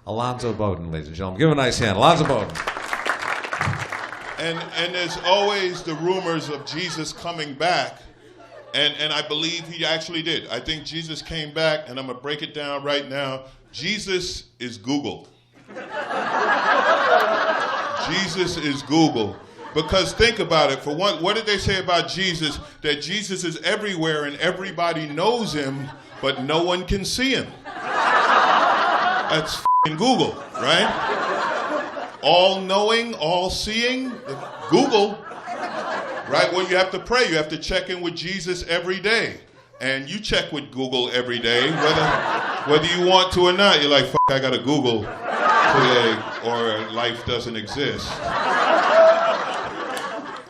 Alonzo Bodden, ladies and gentlemen. Give him a nice hand. Alonzo Bodden. And there's always the rumors of Jesus coming back. And I believe he actually did. I think Jesus came back, and I'm going to break it down right now. Jesus is Google. Jesus is Google. Because think about it. For one, what did they say about Jesus? That Jesus is everywhere and everybody knows him, but no one can see him. That's f***ing Google, right? All-knowing, all-seeing, Google. Right? Well, you have to pray. You have to check in with Jesus every day. And you check with Google every day, whether you want to or not. You're like, I got to Google today, or life doesn't exist.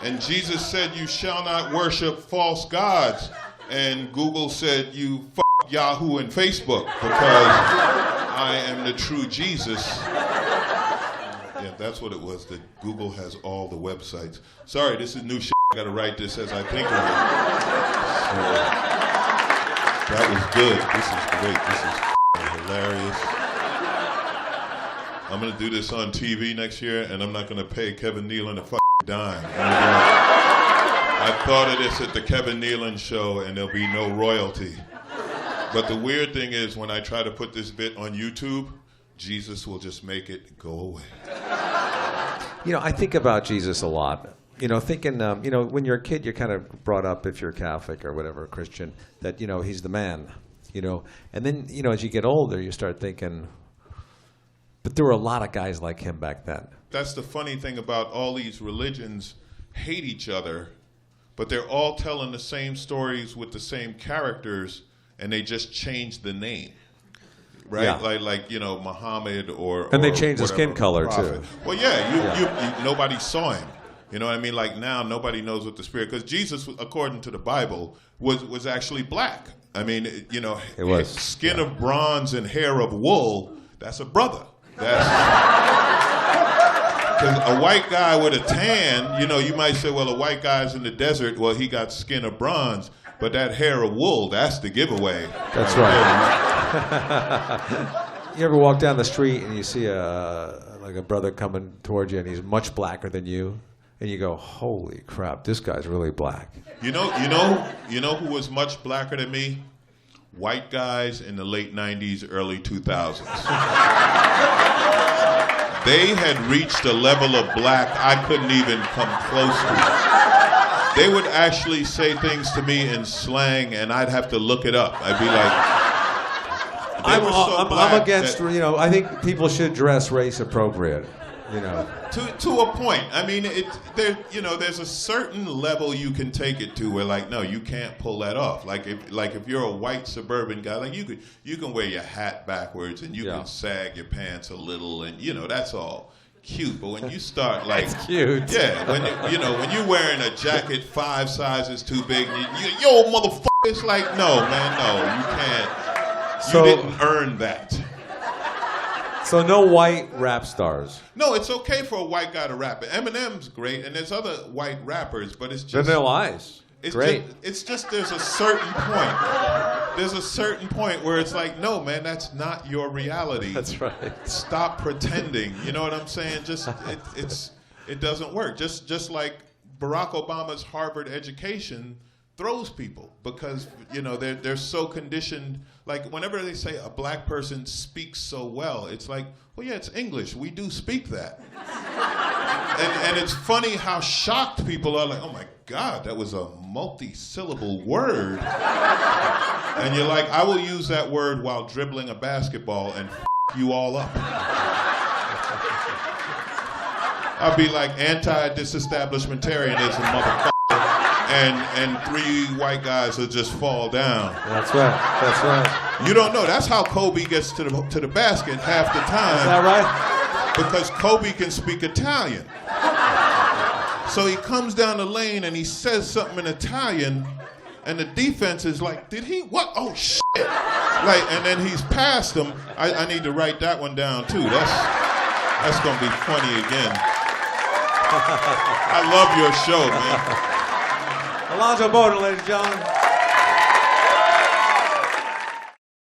And Jesus said, you shall not worship false gods. And Google said, you Yahoo and Facebook, because I am the true Jesus. Yeah, that's what it was, that Google has all the websites. Sorry, this is new shit. I got to write this as I think of it. So, that was good. This is great. This is hilarious. I'm going to do this on TV next year, and I'm not going to pay Kevin Nealon a dime. I thought of this at the Kevin Nealon show, and there'll be no royalty. But the weird thing is, when I try to put this bit on YouTube, Jesus will just make it go away. You know, I think about Jesus a lot. You know, thinking, you know, when you're a kid, you're kind of brought up, if you're Catholic or whatever, Christian, that, you know, he's the man, you know. And then, you know, as you get older, you start thinking, but there were a lot of guys like him back then. That's the funny thing about all these religions hate each other, but they're all telling the same stories with the same characters, and they just change the name. Right, yeah. like you know, Muhammad or they changed the skin color prophet. too. Well, yeah, you nobody saw him. You know what I mean? Like now, nobody knows what the spirit. Because Jesus, according to the Bible, was actually black. I mean, you know, it was skin of bronze and hair of wool. That's a brother. That's because a white guy with a tan. You know, you might say, well, a white guy's in the desert. Well, he got skin of bronze, but that hair of wool, that's the giveaway. That's right. You ever walk down the street and you see like a brother coming towards you and he's much blacker than you, and you go, "Holy crap, this guy's really black." You know who was much blacker than me? White guys in the late '90s, early 2000s. They had reached a level of black I couldn't even come close to. They would actually say things to me in slang, and I'd have to look it up. I'd be like. I'm against, you know, I think people should dress race appropriate, you know. To a point. I mean, there's a certain level you can take it to where, like, no, you can't pull that off. Like if you're a white suburban guy, like you can wear your hat backwards and you can sag your pants a little, and you know that's all cute. But when you start like, that's cute. Yeah, when you're wearing a jacket 5 sizes too big, yo motherfucker, it's like, no man, no, you can't. You didn't earn that. So no white rap stars. No, it's okay for a white guy to rap. Eminem's great, and there's other white rappers, but it's just Vanilla Ice. It's great. It's just there's a certain point. There's a certain point where it's like, no, man, that's not your reality. That's right. Stop pretending. You know what I'm saying? Just it doesn't work. Just like Barack Obama's Harvard education throws people, because you know they're so conditioned. Like whenever they say a black person speaks so well, it's like, well, yeah, it's English. We do speak that. and it's funny how shocked people are. Like, oh my God, that was a multi-syllable word. And you're like, I will use that word while dribbling a basketball and you all up. I'll be like anti-disestablishmentarianism, motherfucker. And 3 white guys will just fall down. That's right. That's right. You don't know. That's how Kobe gets to the basket half the time. Is that right? Because Kobe can speak Italian. So he comes down the lane and he says something in Italian, and the defense is like, "Did he? What? Oh shit!" Like, and then he's past him. I need to write that one down too. That's gonna be funny again. I love your show, man. Alonzo Bodden, ladies and gentlemen.